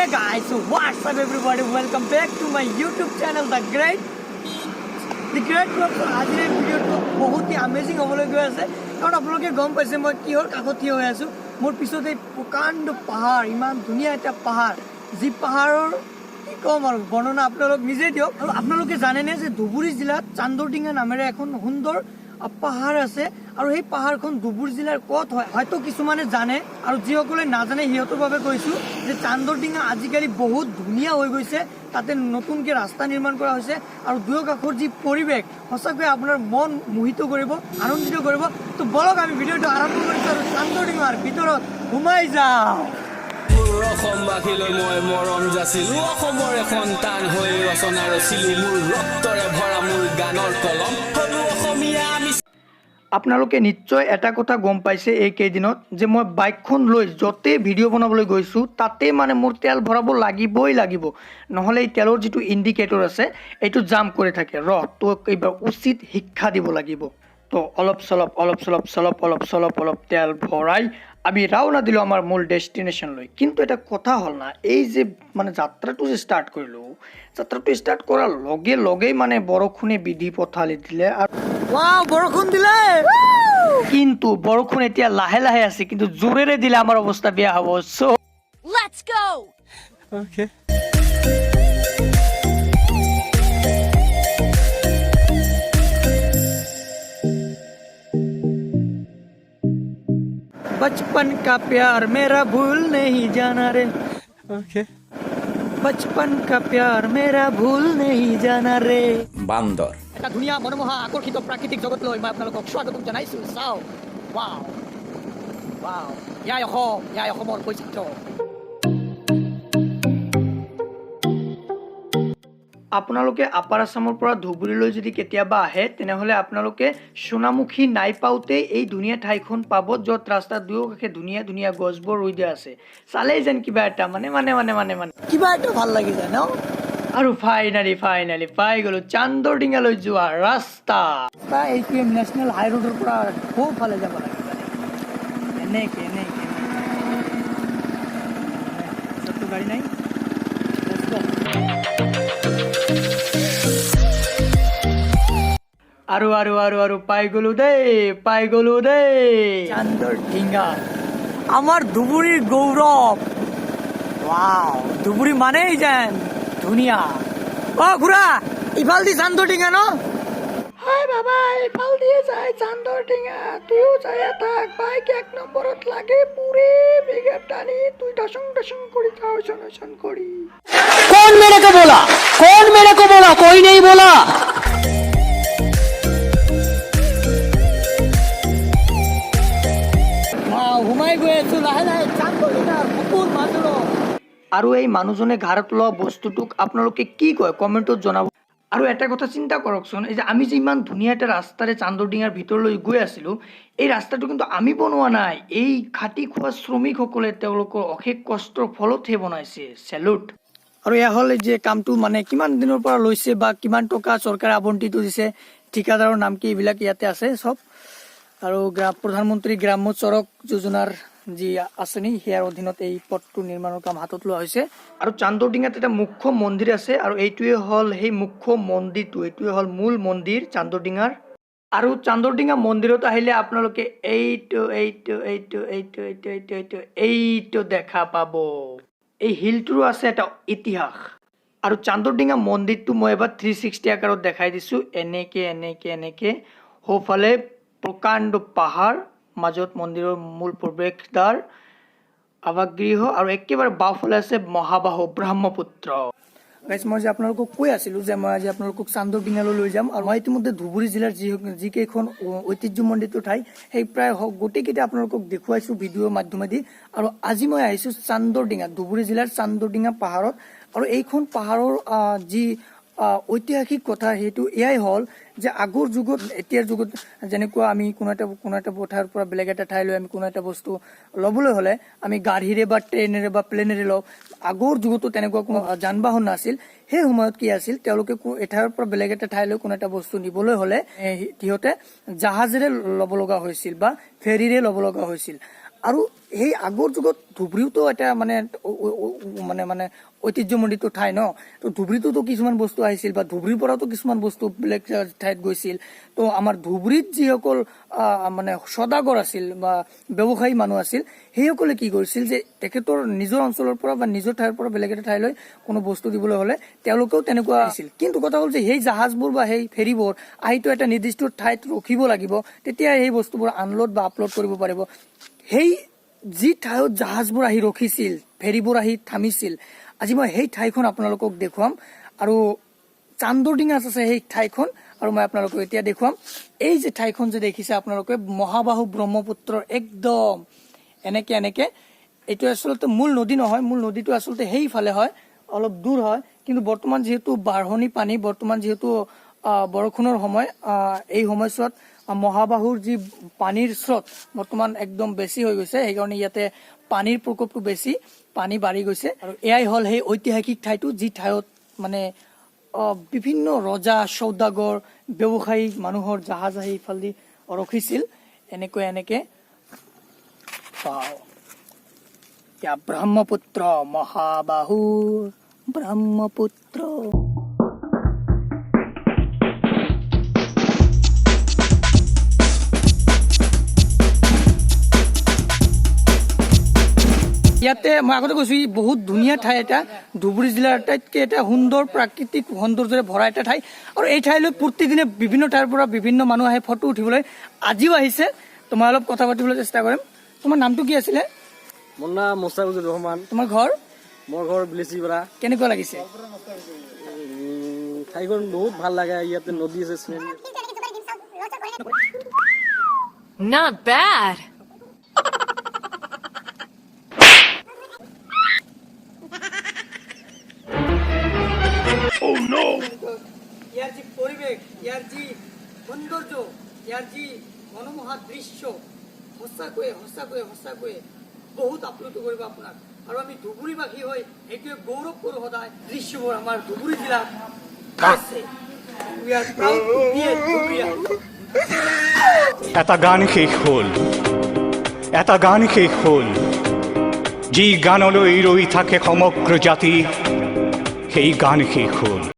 Hey guys, so what's up everybody? Welcome back to my YouTube channel The Great Vlog. আজিৰ এই ভিডিঅ'টো বহুত amazing হ'বলৈ গৈ আছে কাৰণ আপোনালোকে গম পাইছে মই কিহৰ কাষত থিয় হৈ আছো। মোৰ পিছতে প্ৰকাণ্ড পাহাৰ, ইমান ধুনীয়া এটা পাহাৰ, যি পাহাৰৰ কি কম আৰু বৰ্ণনা আপোনালোক নিজে দিয়ক। আৰু আপোনালোকে জানেনে যে ধুবুৰী জিলাত চান্দৰডিঙা নামেৰে এখন সুন্দৰ পাহাৰ আছে আৰু এই পাহাৰখন ধুবুৰী জিলাৰ ক'ত হয় হয়তো কিছুমানে জানে আৰু যিসকলে নাজানে সিহঁতৰ বাবে কৈছোঁ যে চান্দৰডিঙা আজিকালি বহুত ধুনীয়া হৈ গৈছে। তাতে নতুনকৈ ৰাস্তা নিৰ্মাণ কৰা হৈছে আৰু দুয়ো কাষৰ যি পৰিৱেশ সঁচাকৈ আপোনাৰ মন মোহিত কৰিব, আনন্দিত কৰিব। তো বলক আমি ভিডিঅ'টো আৰম্ভ কৰিছোঁ আৰু চান্দৰডিঙাৰ ভিতৰত সোমাই যাওঁ। অসমবাসীলৈ মই মৰম যাচিলো, অসমৰ এখন টান হৈ ৰচনা ৰচিলো, মোৰ ৰক্তৰে ভৰা মোৰ গানৰ কলম হলো অসমীয়া। আপোনালোকে নিশ্চয় এটা কথা গম পাইছে এইকেইদিনত যে মই বাইকখন লৈ য'তে ভিডিঅ' বনাবলৈ গৈছোঁ তাতে মানে মোৰ তেল ভৰাব লাগিব, নহ'লে এই তেলৰ যিটো ইণ্ডিকেটৰ আছে এইটো জাম কৰি থাকে। তো এইবাৰ উচিত শিক্ষা দিব লাগিব। তো অলপ চলপ তেল ভৰাই আমি ৰাওনা দিলোঁ আমাৰ মূল ডেষ্টিনেশ্যনলৈ। কিন্তু এটা কথা হ'ল না, এই যে মানে যাত্ৰাটো যে ষ্টাৰ্ট কৰিলোঁ, যাত্ৰাটো ষ্টাৰ্ট কৰাৰ লগেই মানে বৰষুণে বিধি পথালি দিলে আৰু বৰষুণ দিলে। কিন্তু বৰষুণ এতিয়া লাহে লাহে আছে, কিন্তু জোৰেৰে দিলে আমাৰ অৱস্থা বেয়া হ'ব। So Let's go! Okay. बचपन का प्यार मेरा भूल नहीं जाना रे, Okay. बचपन का प्यार मेरा भूल नहीं जाना रे। বান্দৰ এটা ধুনীয়া মনোমোহা আকৰ্ষিত প্ৰাকৃতিক জগতলৈ মই আপোনালোকক স্বাগতম জনাইছোঁ। চাওঁ, ৱাও ৱাও, এয়াই অসমৰ বৈচিত্ৰ্য। আপোনালোকে আপাৰ আছামৰ পৰা ধুবুৰীলৈ যদি কেতিয়াবা আহে তেনেহ'লে আপোনালোকে সোণামুখী নাই পাওঁতেই এই ধুনীয়া ঠাইখন পাব, য'ত ৰাস্তাৰ দুয়োকাষে ধুনীয়া ধুনীয়া গছবোৰ ৰুই দিয়া আছে। চালেই যেন কিবা এটা মানে কিবা এটা ভাল লাগি যায় ন। আৰু ফাইনালি পাই গ'লো চান্দৰডিঙালৈ যোৱা ৰাস্তা। এইটো নেশ্যনেল হাই ৰোডৰ পৰা সোঁফালে যাব লাগে, এনেকে গাড়ী নাই। আৰু পাই গ'লো দেই চান্দৰডিঙা, আমাৰ ধুবুৰীৰ গৌৰৱ। ৱাও, ধুবুৰী মানেই যেন ধুনীয়া। খুৰা ইফাল দি চান্দৰডিঙা ন? হয় বাবা, ইফাল দিয়ে যায় চান্দৰডিঙা। তুইও যাই থাক, বাইক 1 নম্বৰত লাগে পুৰে বেগেৰ টানি, তুই ডসং কৰি যাও শন কৰি। कौन मेरे को बोला कोई नहीं बोला। সোমাই গৈ আছো লাহে লাহে চান্দৰডিঙাৰ বুকুৰ মাজলৈ। আৰু এই মানুহজনে ঘাৰত লোৱা বস্তুটোক আপোনালোকে কি কয় কমেণ্টত জনাব। আৰু এটা কথা চিন্তা কৰকচোন, এই যে আমি যে ইমান ধুনীয়া এটা ৰাস্তাৰে চান্দৰডিঙাৰ ভিতৰলৈ গৈ আছিলোঁ, এই ৰাস্তাটো কিন্তু আমি বনোৱা নাই, এই খাটি খোৱা শ্ৰমিকসকলে তেওঁলোকৰ অশেষ কষ্টৰ ফলতহে বনাইছে। চেলুট। আৰু এয়া হ'ল যে কামটো মানে কিমান দিনৰ পৰা লৈছে বা কিমান টকা চৰকাৰে আবণ্টিত দিছে, ঠিকাদাৰৰ নাম কি, এইবিলাক ইয়াতে আছে চব। আৰু প্ৰধানমন্ত্ৰী গ্ৰাম্য চড়ক যোজনাৰ যি আঁচনি সেয়াৰ অধীনত এই পথটো নিৰ্মাণৰ কাম হাতত লোৱা হৈছে। আৰু চান্দৰডিঙাত এটা মুখ্য মন্দিৰ আছে আৰু এইটোৱে হ'ল সেই মুখ্য মন্দিৰটো, এইটোৱে হ'ল মূল মন্দিৰ চান্দৰডিঙাৰ। আৰু চান্দৰডিঙা মন্দিৰত আহিলে আপোনালোকে এইটো দেখা পাব। এই হিলটোৰো আছে এটা ইতিহাস। আৰু চান্দৰডিঙা মন্দিৰটো মই এবাৰ 360 আকাৰত দেখাই দিছোঁ। এনেকে সোঁফালে প্ৰকাণ্ড পাহাৰ, মাজত মন্দিৰৰ মূল প্ৰৱেশদ্বাৰ, আৱাসগৃহ আৰু একেবাৰে বাওঁফালে আছে মহাবাহু ব্ৰহ্মপুত্ৰ। গাইজ, মই যে আপোনালোকক কৈ আছিলোঁ যে মই আজি আপোনালোকক চান্দৰডিঙালৈ লৈ যাম। আৰু মই ইতিমধ্যে ধুবুৰী জিলাৰ যিকেইখন ঐতিহ্যমণ্ডিত ঠাই সেই প্ৰায় গোটেইকেইটা আপোনালোকক দেখুৱাইছোঁ ভিডিঅ'ৰ মাধ্যমেদি। আৰু আজি মই আহিছোঁ চান্দৰডিঙা, ধুবুৰী জিলাৰ চান্দৰডিঙা পাহাৰত। আৰু এইখন পাহাৰৰ যি ঐতিহাসিক কথা সেইটো এয়াই হ'ল যে আগৰ যুগত, এতিয়াৰ যুগত যেনেকুৱা আমি কোনো এটা ঠাইৰ পৰা বেলেগ এটা ঠাইলৈ আমি কোনো এটা বস্তু ল'বলৈ হ'লে আমি গাড়ীৰে বা ট্ৰেইনেৰে বা প্লেনেৰে লওঁ। আগৰ যুগতো তেনেকুৱা কোনো যান বাহন নাছিল। সেই সময়ত কি আছিল, তেওঁলোকে এঠাইৰ পৰা বেলেগ এটা ঠাইলৈ কোনো এটা বস্তু নিবলৈ হ'লে সিহঁতে জাহাজেৰে ল'ব লগা হৈছিল বা ফেৰীৰে ল'ব লগা হৈছিল। আৰু সেই আগৰ যুগত ধুবুৰীওতো এটা মানে মানে ঐতিহ্যমণ্ডিত ঠাই ন, তো ধুবুৰীটোতো কিছুমান বস্তু আহিছিল বা ধুবুৰীৰ পৰাতো কিছুমান বস্তু বেলেগ ঠাইত গৈছিল। তো আমাৰ ধুবুৰীত যিসকল মানে সদাগৰ আছিল বা ব্যৱসায়ী মানুহ আছিল, সেইসকলে কি কৰিছিল যে তেখেতৰ নিজৰ অঞ্চলৰ পৰা বা নিজৰ ঠাইৰ পৰা বেলেগ এটা ঠাইলৈ কোনো বস্তু দিবলৈ হ'লে তেওঁলোকেও তেনেকুৱা আছিল। কিন্তু কথা হ'ল যে সেই জাহাজবোৰ বা সেই ফেৰীবোৰ আহিতো এটা নিৰ্দিষ্ট ঠাইত ৰখিব লাগিব, তেতিয়া সেই বস্তুবোৰ আনলোড বা আপলোড কৰিব পাৰিব। সেই যি ঠাইত জাহাজবোৰ আহি ৰখিছিল, ফেৰীবোৰ আহি থামিছিল, আজি মই সেই ঠাইখন আপোনালোকক দেখুৱাম। আৰু চান্দৰডিঙাত আছে সেই ঠাইখন, আৰু মই আপোনালোকক এতিয়া দেখুৱাম। এই যে ঠাইখন যে দেখিছে আপোনালোকে, মহাবাহু ব্ৰহ্মপুত্ৰৰ একদম এনেকে এইটো আচলতে মূল নদী নহয়, মূল নদীটো আচলতে সেইফালে হয়, অলপ দূৰ হয়। কিন্তু বৰ্তমান যিহেতু বাঢ়নি পানী, বৰ্তমান যিহেতু বৰষুণৰ সময়, এই সময়ছোৱাত মহাবাহুৰ যি পানীৰ স্ৰোত বৰ্তমান একদম বেছি হৈ গৈছে, সেইকাৰণে ইয়াতে পানীৰ প্ৰকোপটো বেছি, পানী বাঢ়ি গৈছে। আৰু এয়াই হ'ল সেই ঐতিহাসিক ঠাইটো, যি ঠাইত মানে বিভিন্ন ৰজা, সৌদাগৰ, ব্যৱসায়িক মানুহৰ জাহাজ আহি ইফালেদি ৰখিছিল। এনেকে ব্ৰহ্মপুত্ৰ, মহাবাহু ব্ৰহ্মপুত্ৰ। ইয়াতে মই আগতে কৈছো, ই বহুত ধুনীয়া ঠাই এটা, ধুবুৰী জিলাৰ আটাইতকৈ এটা সুন্দৰ প্ৰাকৃতিক সৌন্দৰ্যৰে ভৰা এটা ঠাই। আৰু এই ঠাইলৈ প্ৰতিদিনে বিভিন্ন ঠাইৰ পৰা বিভিন্ন মানুহ আহে ফটো উঠিবলৈ, আজিও আহিছে। তো মই অলপ কথা পাতিবলৈ চেষ্টা কৰিম। তোমাৰ নামটো কি আছিলে? মোৰ নাম মোস্তাফিজুৰ ৰহমান। তোমাৰ ঘৰ? মোৰ ঘৰ বিলেচিপাৰা। কেনেকুৱা লাগিছে? ঠাইখন বহুত ভাল লাগে, ইয়াতে নদী আছে, চিনেৰী। Not bad. ইয়াৰ যি পৰিৱেশ, ইয়াৰ যি সৌন্দৰ্য, ইয়াৰ যি মনোমোহা দৃশ্য, সঁচাকৈয়ে বহুত আপ্লুত কৰিব আপোনাক। আৰু আমি ধুবুৰীবাসী হৈ সেইটোৱে গৌৰৱ কৰোঁ সদায়, দৃশ্যবোৰ আমাৰ ধুবুৰী জিলাত আছে। We are proud to be a Dhuburian. এটা গান শেষ হ'ল, যি গানলৈ ৰৈ থাকে সমগ্ৰ জাতি, সেই গান শেষ হ'ল।